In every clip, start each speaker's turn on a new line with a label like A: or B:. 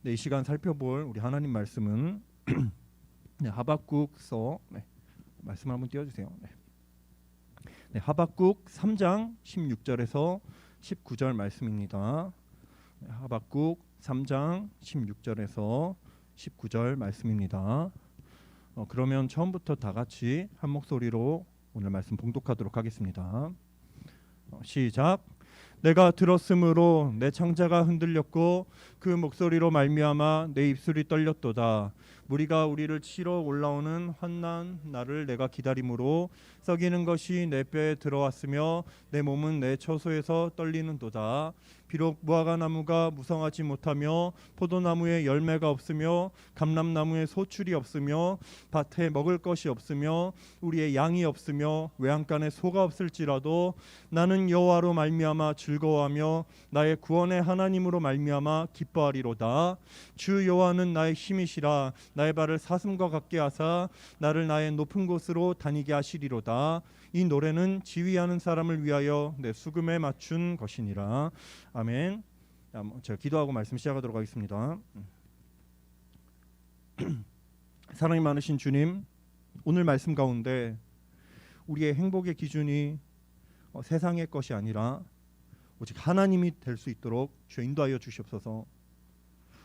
A: 네, 이 시간 살펴볼 우리 하나님 말씀은 네, 하박국서 말씀을 한번 띄워주세요. 네, 하박국 3장 16절에서 19절 말씀입니다. 네, 하박국 3장 16절에서 19절 말씀입니다. 그러면 처음부터 다 같이 한 목소리로 오늘 말씀 봉독하도록 하겠습니다. 시작. 내가 들었으므로 내 창자가 흔들렸고 그 목소리로 말미암아 내 입술이 떨렸도다. 무리가 우리를 치러 올라오는 환난 날을 내가 기다림으로 썩이는 것이 내 뼈에 들어왔으며 내 몸은 내 처소에서 떨리는도다. 비록 무화과 나무가 무성하지 못하며 포도나무에 열매가 없으며 감람나무에 소출이 없으며 밭에 먹을 것이 없으며 우리의 양이 없으며 외양간에 소가 없을지라도 나는 여호와로 말미암아 즐거워하며 나의 구원의 하나님으로 말미암아 기뻐하리로다. 주 여호와는 나의 힘이시라. 나의 발을 사슴과 같게 하사 나를 나의 높은 곳으로 다니게 하시리로다. 이 노래는 지휘하는 사람을 위하여 내 수금에 맞춘 것이니라. 아멘. 제가 기도하고 말씀 시작하도록 하겠습니다. 사랑이 많으신 주님, 오늘 말씀 가운데 우리의 행복의 기준이 세상의 것이 아니라 오직 하나님이 될 수 있도록 주여 인도하여 주시옵소서.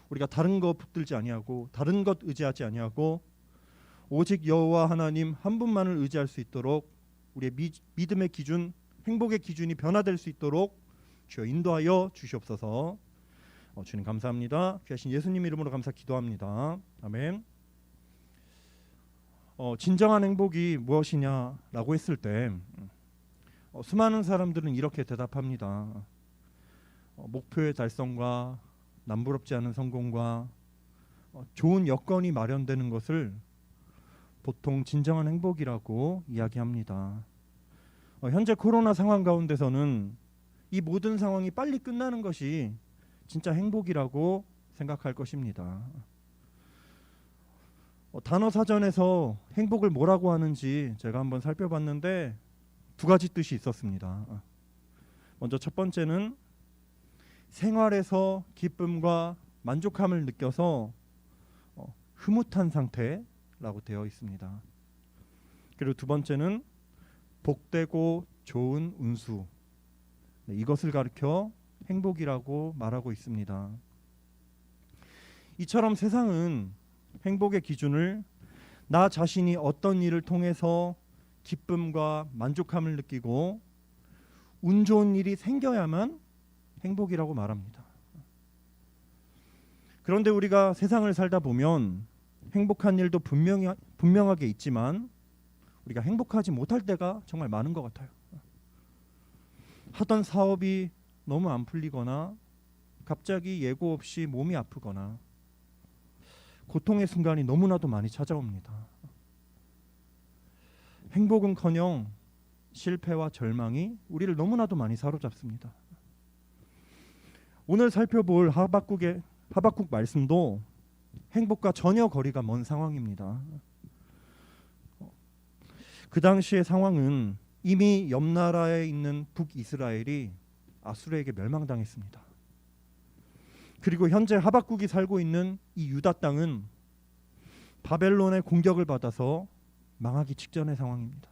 A: 우리가 다른 것 붙들지 아니하고 다른 것 의지하지 아니하고 오직 여호와 하나님 한 분만을 의지할 수 있도록 우리의 믿음의 기준, 행복의 기준이 변화될 수 있도록 주여 인도하여 주시옵소서. 주님 감사합니다. 귀하신 예수님 이름으로 감사 기도합니다. 아멘. 진정한 행복이 무엇이냐라고 했을 때 수많은 사람들은 이렇게 대답합니다. 목표의 달성과 남부럽지 않은 성공과 좋은 여건이 마련되는 것을 보통 진정한 행복이라고 이야기합니다. 현재 코로나 상황 가운데서는 이 모든 상황이 빨리 끝나는 것이 진짜 행복이라고 생각할 것입니다. 단어 사전에서 행복을 뭐라고 하는지 제가 한번 살펴봤는데 두 가지 뜻이 있었습니다. 먼저 첫 번째는 생활에서 기쁨과 만족함을 느껴서 흐뭇한 상태라고 되어 있습니다. 그리고 두 번째는 복되고 좋은 운수, 이것을 가리켜 행복이라고 말하고 있습니다. 이처럼 세상은 행복의 기준을 나 자신이 어떤 일을 통해서 기쁨과 만족함을 느끼고 운 좋은 일이 생겨야만 행복이라고 말합니다. 그런데 우리가 세상을 살다 보면 행복한 일도 분명하게 있지만 우리가 행복하지 못할 때가 정말 많은 것 같아요. 하던 사업이 너무 안 풀리거나 갑자기 예고 없이 몸이 아프거나 고통의 순간이 너무나도 많이 찾아옵니다. 행복은커녕 실패와 절망이 우리를 너무나도 많이 사로잡습니다. 오늘 살펴볼 하박국 말씀도 행복과 전혀 거리가 먼 상황입니다. 그 당시의 상황은 이미 옆 나라에 있는 북이스라엘이 아수르에게 멸망당했습니다. 그리고 현재 하박국이 살고 있는 이 유다 땅은 바벨론의 공격을 받아서 망하기 직전의 상황입니다.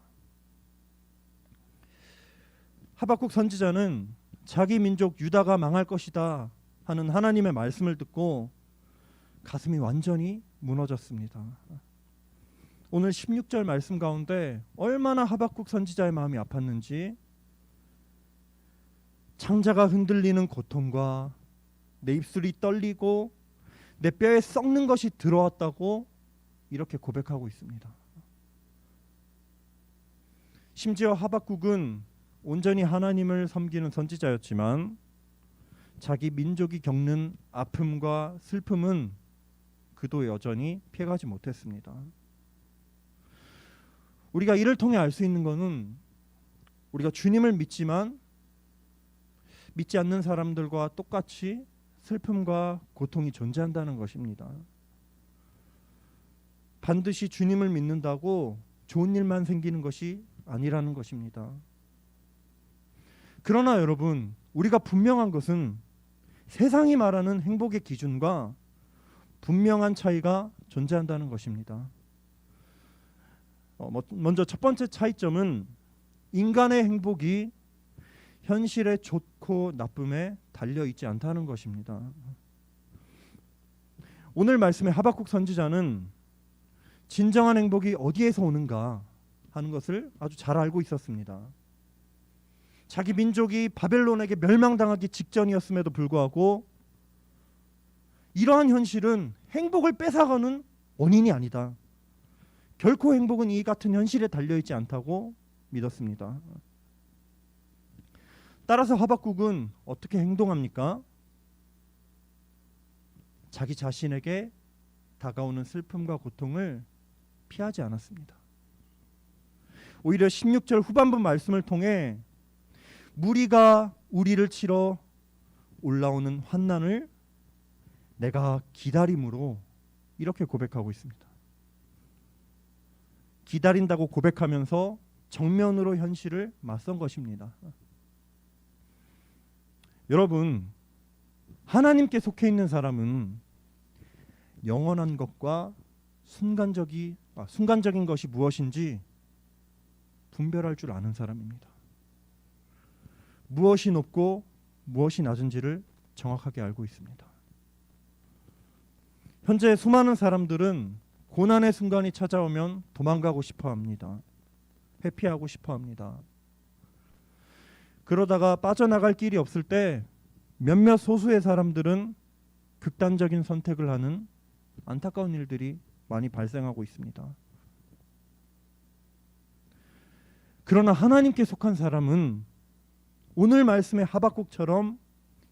A: 하박국 선지자는 자기 민족 유다가 망할 것이다 하는 하나님의 말씀을 듣고 가슴이 완전히 무너졌습니다. 오늘 16절 말씀 가운데 얼마나 하박국 선지자의 마음이 아팠는지 창자가 흔들리는 고통과 내 입술이 떨리고 내 뼈에 썩는 것이 들어왔다고 이렇게 고백하고 있습니다. 심지어 하박국은 온전히 하나님을 섬기는 선지자였지만 자기 민족이 겪는 아픔과 슬픔은 그도 여전히 피해가지 못했습니다. 우리가 이를 통해 알 수 있는 것은 우리가 주님을 믿지만 믿지 않는 사람들과 똑같이 슬픔과 고통이 존재한다는 것입니다. 반드시 주님을 믿는다고 좋은 일만 생기는 것이 아니라는 것입니다. 그러나 여러분, 우리가 분명한 것은 세상이 말하는 행복의 기준과 분명한 차이가 존재한다는 것입니다. 먼저 첫 번째 차이점은 인간의 행복이 현실의 좋고 나쁨에 달려 있지 않다는 것입니다. 오늘 말씀의 하박국 선지자는 진정한 행복이 어디에서 오는가 하는 것을 아주 잘 알고 있었습니다. 자기 민족이 바벨론에게 멸망당하기 직전이었음에도 불구하고 이러한 현실은 행복을 뺏어가는 원인이 아니다. 결코 행복은 이 같은 현실에 달려있지 않다고 믿었습니다. 따라서 하박국은 어떻게 행동합니까? 자기 자신에게 다가오는 슬픔과 고통을 피하지 않았습니다. 오히려 16절 후반부 말씀을 통해 무리가 우리를 치러 올라오는 환난을 내가 기다림으로 이렇게 고백하고 있습니다. 기다린다고 고백하면서 정면으로 현실을 맞선 것입니다. 여러분, 하나님께 속해 있는 사람은 영원한 것과 순간적인 것이 무엇인지 분별할 줄 아는 사람입니다. 무엇이 높고 무엇이 낮은지를 정확하게 알고 있습니다. 현재 수많은 사람들은 고난의 순간이 찾아오면 도망가고 싶어 합니다. 회피하고 싶어 합니다. 그러다가 빠져나갈 길이 없을 때 몇몇 소수의 사람들은 극단적인 선택을 하는 안타까운 일들이 많이 발생하고 있습니다. 그러나 하나님께 속한 사람은 오늘 말씀의 하박국처럼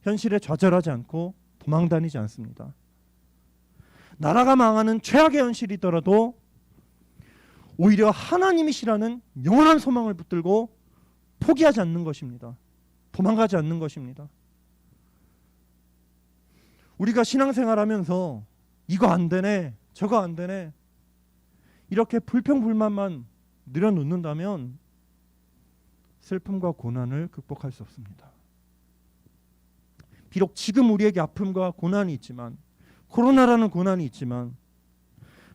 A: 현실에 좌절하지 않고 도망다니지 않습니다. 나라가 망하는 최악의 현실이더라도 오히려 하나님이시라는 영원한 소망을 붙들고 포기하지 않는 것입니다. 도망가지 않는 것입니다. 우리가 신앙생활하면서 이거 안 되네, 저거 안 되네 이렇게 불평불만만 늘어놓는다면 슬픔과 고난을 극복할 수 없습니다. 비록 지금 우리에게 아픔과 고난이 있지만, 코로나라는 고난이 있지만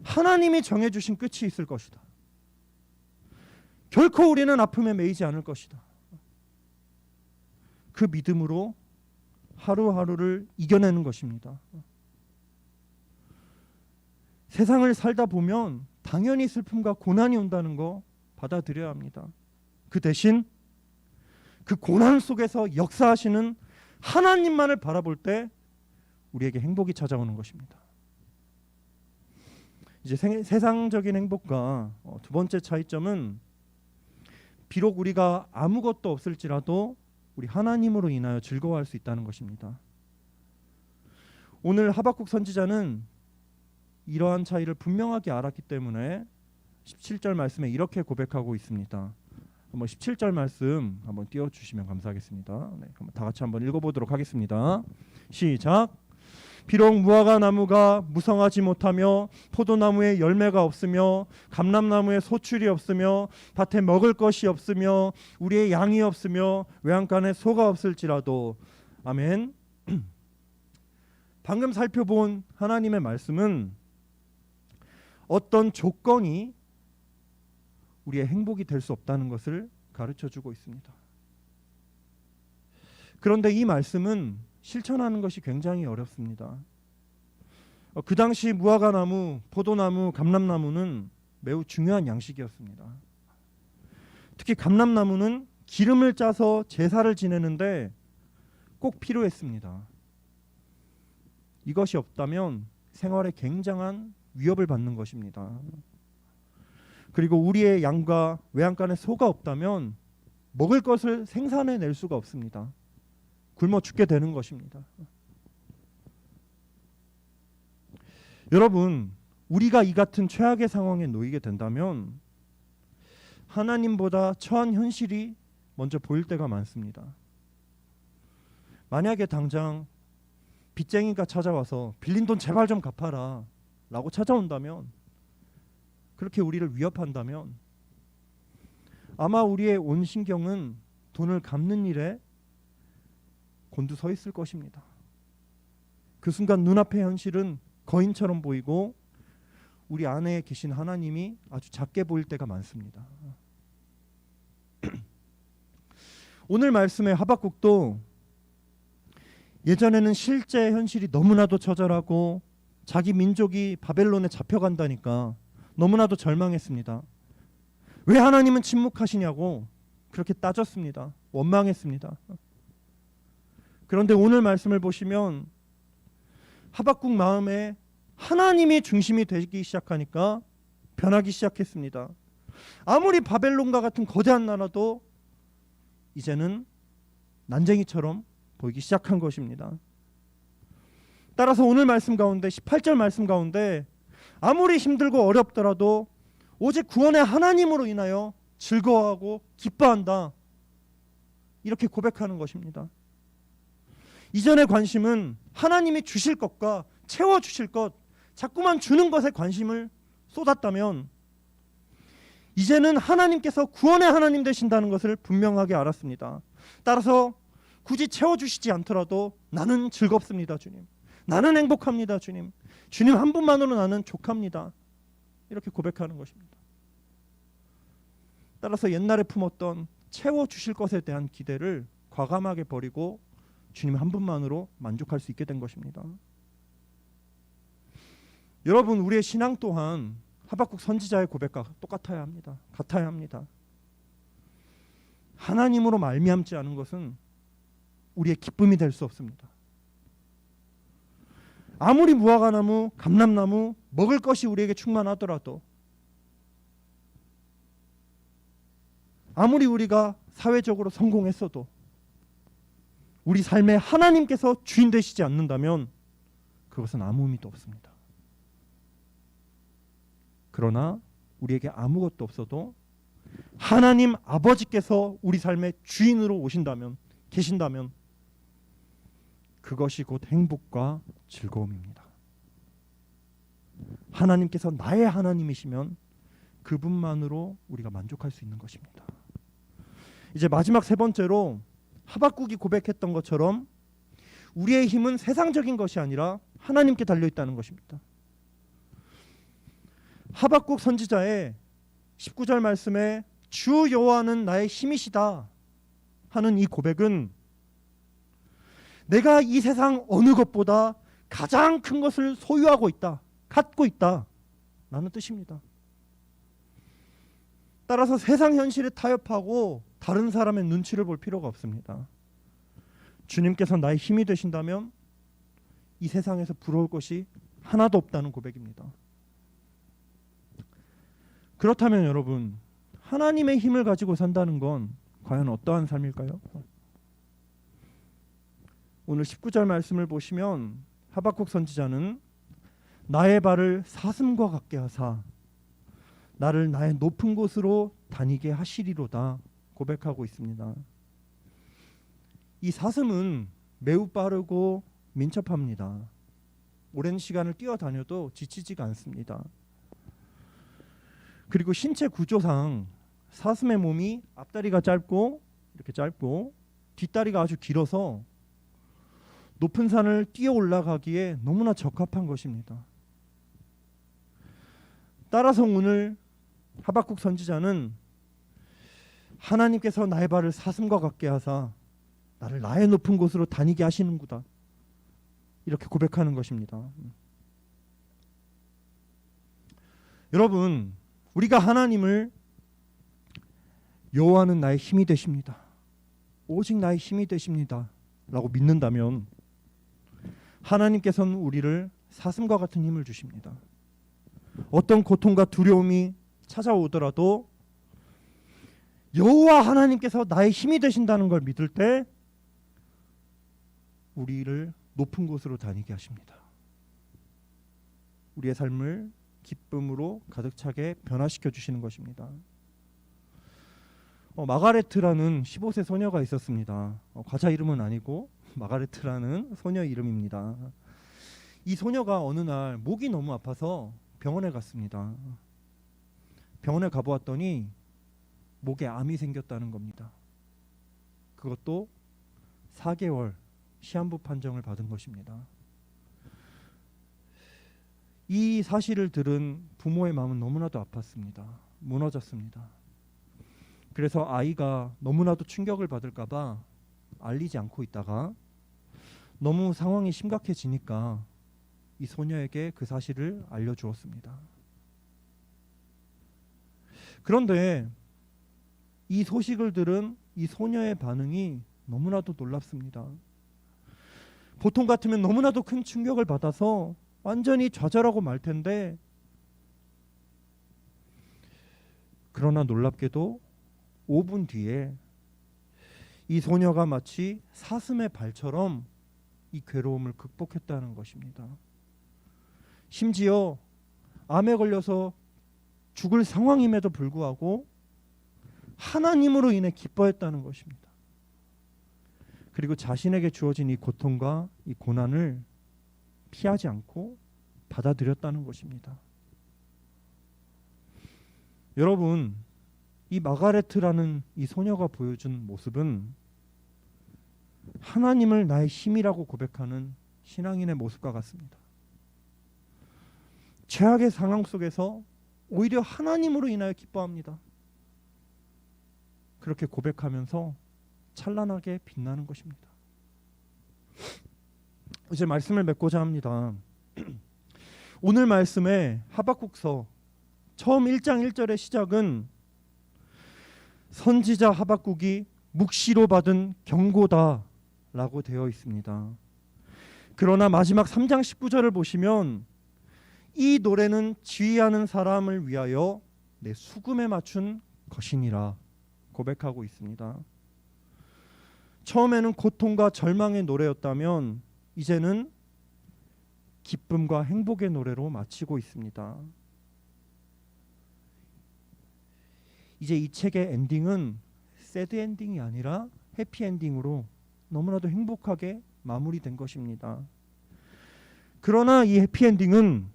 A: 하나님이 정해주신 끝이 있을 것이다. 결코 우리는 아픔에 매이지 않을 것이다. 그 믿음으로 하루하루를 이겨내는 것입니다. 세상을 살다 보면 당연히 슬픔과 고난이 온다는 거 받아들여야 합니다. 그 대신 그 고난 속에서 역사하시는 하나님만을 바라볼 때 우리에게 행복이 찾아오는 것입니다. 이제 세상적인 행복과 두 번째 차이점은 비록 우리가 아무것도 없을지라도 우리 하나님으로 인하여 즐거워할 수 있다는 것입니다. 오늘 하박국 선지자는 이러한 차이를 분명하게 알았기 때문에 17절 말씀에 이렇게 고백하고 있습니다. 한번 17절 말씀 한번 띄워주시면 감사하겠습니다. 네, 다 같이 한번 읽어보도록 하겠습니다. 시작. 비록 무화과 나무가 무성하지 못하며 포도나무에 열매가 없으며 감람나무에 소출이 없으며 밭에 먹을 것이 없으며 우리의 양이 없으며 외양간에 소가 없을지라도 아멘. 방금 살펴본 하나님의 말씀은 어떤 조건이 우리의 행복이 될 수 없다는 것을 가르쳐주고 있습니다. 그런데 이 말씀은 실천하는 것이 굉장히 어렵습니다. 그 당시 무화과 나무, 포도나무, 감람나무는 매우 중요한 양식이었습니다. 특히 감람나무는 기름을 짜서 제사를 지내는데 꼭 필요했습니다. 이것이 없다면 생활에 굉장한 위협을 받는 것입니다. 그리고 우리의 양과 외양간에 소가 없다면 먹을 것을 생산해낼 수가 없습니다. 굶어 죽게 되는 것입니다. 여러분, 우리가 이 같은 최악의 상황에 놓이게 된다면 하나님보다 처한 현실이 먼저 보일 때가 많습니다. 만약에 당장 빚쟁이가 찾아와서 빌린 돈 제발 좀 갚아라 라고 찾아온다면, 그렇게 우리를 위협한다면 아마 우리의 온 신경은 돈을 갚는 일에 곤두서 있을 것입니다. 그 순간 눈앞의 현실은 거인처럼 보이고 우리 안에 계신 하나님이 아주 작게 보일 때가 많습니다. 오늘 말씀의 하박국도 예전에는 실제 현실이 너무나도 처절하고 자기 민족이 바벨론에 잡혀간다니까 너무나도 절망했습니다. 왜 하나님은 침묵하시냐고 그렇게 따졌습니다. 원망했습니다. 그런데 오늘 말씀을 보시면 하박국 마음에 하나님이 중심이 되기 시작하니까 변하기 시작했습니다. 아무리 바벨론과 같은 거대한 나라도 이제는 난쟁이처럼 보이기 시작한 것입니다. 따라서 오늘 말씀 가운데 18절 말씀 가운데 아무리 힘들고 어렵더라도 오직 구원의 하나님으로 인하여 즐거워하고 기뻐한다, 이렇게 고백하는 것입니다. 이전의 관심은 하나님이 주실 것과 채워주실 것, 자꾸만 주는 것에 관심을 쏟았다면 이제는 하나님께서 구원의 하나님 되신다는 것을 분명하게 알았습니다. 따라서 굳이 채워주시지 않더라도 나는 즐겁습니다, 주님. 나는 행복합니다, 주님. 주님 한 분만으로 나는 족합니다. 이렇게 고백하는 것입니다. 따라서 옛날에 품었던 채워주실 것에 대한 기대를 과감하게 버리고 주님 한 분만으로 만족할 수 있게 된 것입니다. 여러분, 우리의 신앙 또한 하박국 선지자의 고백과 똑같아야 합니다. 같아야 합니다. 하나님으로 말미암지 않은 것은 우리의 기쁨이 될 수 없습니다. 아무리 무화과나무, 감람나무 먹을 것이 우리에게 충만하더라도, 아무리 우리가 사회적으로 성공했어도 우리 삶에 하나님께서 주인 되시지 않는다면 그것은 아무 의미도 없습니다. 그러나 우리에게 아무것도 없어도 하나님 아버지께서 우리 삶의 주인으로 오신다면, 계신다면 그것이 곧 행복과 즐거움입니다. 하나님께서 나의 하나님이시면 그분만으로 우리가 만족할 수 있는 것입니다. 이제 마지막 세 번째로 하박국이 고백했던 것처럼 우리의 힘은 세상적인 것이 아니라 하나님께 달려있다는 것입니다. 하박국 선지자의 19절 말씀에 주 여호와는 나의 힘이시다 하는 이 고백은 내가 이 세상 어느 것보다 가장 큰 것을 소유하고 있다, 갖고 있다 라는 뜻입니다. 따라서 세상 현실에 타협하고 다른 사람의 눈치를 볼 필요가 없습니다. 주님께서 나의 힘이 되신다면 이 세상에서 부러울 것이 하나도 없다는 고백입니다. 그렇다면 여러분, 하나님의 힘을 가지고 산다는 건 과연 어떠한 삶일까요? 오늘 19절 말씀을 보시면 하박국 선지자는 나의 발을 사슴과 같게 하사 나를 나의 높은 곳으로 다니게 하시리로다 고백하고 있습니다. 이 사슴은 매우 빠르고 민첩합니다. 오랜 시간을 뛰어다녀도 지치지가 않습니다. 그리고 신체 구조상 사슴의 몸이 앞다리가 짧고 이렇게 짧고 뒷다리가 아주 길어서 높은 산을 뛰어 올라가기에 너무나 적합한 것입니다. 따라서 오늘 하박국 선지자는 하나님께서 나의 발을 사슴과 같게 하사 나를 나의 높은 곳으로 다니게 하시는구나 이렇게 고백하는 것입니다. 여러분, 우리가 하나님을 여호와는 나의 힘이 되십니다, 오직 나의 힘이 되십니다 라고 믿는다면 하나님께서는 우리를 사슴과 같은 힘을 주십니다. 어떤 고통과 두려움이 찾아오더라도 여호와 하나님께서 나의 힘이 되신다는 걸 믿을 때 우리를 높은 곳으로 다니게 하십니다. 우리의 삶을 기쁨으로 가득 차게 변화시켜 주시는 것입니다. 마가레트라는 15세 소녀가 있었습니다. 과자 이름은 아니고 마가레트라는 소녀 이름입니다. 이 소녀가 어느 날 목이 너무 아파서 병원에 갔습니다. 병원에 가보았더니 목에 암이 생겼다는 겁니다. 그것도 4개월 시한부 판정을 받은 것입니다. 이 사실을 들은 부모의 마음은 너무나도 아팠습니다. 무너졌습니다. 그래서 아이가 너무나도 충격을 받을까 봐 알리지 않고 있다가 너무 상황이 심각해지니까 이 소녀에게 그 사실을 알려주었습니다. 그런데 이 소식을 들은 이 소녀의 반응이 너무나도 놀랍습니다. 보통 같으면 너무나도 큰 충격을 받아서 완전히 좌절하고 말 텐데, 그러나 놀랍게도 5분 뒤에 이 소녀가 마치 사슴의 발처럼 이 괴로움을 극복했다는 것입니다. 심지어 암에 걸려서 죽을 상황임에도 불구하고 하나님으로 인해 기뻐했다는 것입니다. 그리고 자신에게 주어진 이 고통과 이 고난을 피하지 않고 받아들였다는 것입니다. 여러분, 이 마가레트라는 이 소녀가 보여준 모습은 하나님을 나의 힘이라고 고백하는 신앙인의 모습과 같습니다. 최악의 상황 속에서 오히려 하나님으로 인하여 기뻐합니다. 그렇게 고백하면서 찬란하게 빛나는 것입니다. 이제 말씀을 맺고자 합니다. 오늘 말씀의 하박국서 처음 1장 1절의 시작은 선지자 하박국이 묵시로 받은 경고다 라고 되어 있습니다. 그러나 마지막 3장 19절을 보시면 이 노래는 지휘하는 사람을 위하여 내 수금에 맞춘 것이니라 고백하고 있습니다. 처음에는 고통과 절망의 노래였다면 이제는 기쁨과 행복의 노래로 마치고 있습니다. 이제 이 책의 엔딩은 새드 엔딩이 아니라 해피 엔딩으로 너무나도 행복하게 마무리된 것입니다. 그러나 이 해피 엔딩은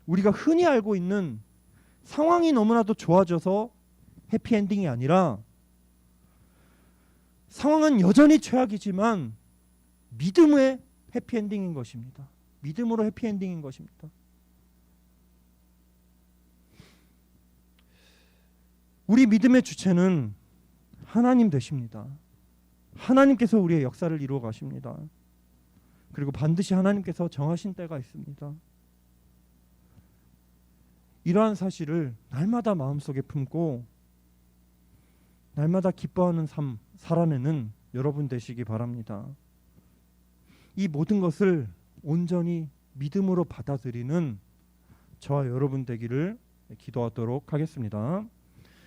A: 우리가 흔히 알고 있는 상황이 너무나도 좋아져서 해피 엔딩이 아니라 상황은 여전히 최악이지만 믿음의 해피 엔딩인 것입니다. 믿음으로 해피 엔딩인 것입니다. 우리 믿음의 주체는 하나님 되십니다. 하나님께서 우리의 역사를 이루어 가십니다. 그리고 반드시 하나님께서 정하신 때가 있습니다. 이러한 사실을 날마다 마음속에 품고 날마다 기뻐하는 삶 살아내는 여러분 되시기 바랍니다. 이 모든 것을 온전히 믿음으로 받아들이는 저와 여러분 되기를 기도하도록 하겠습니다.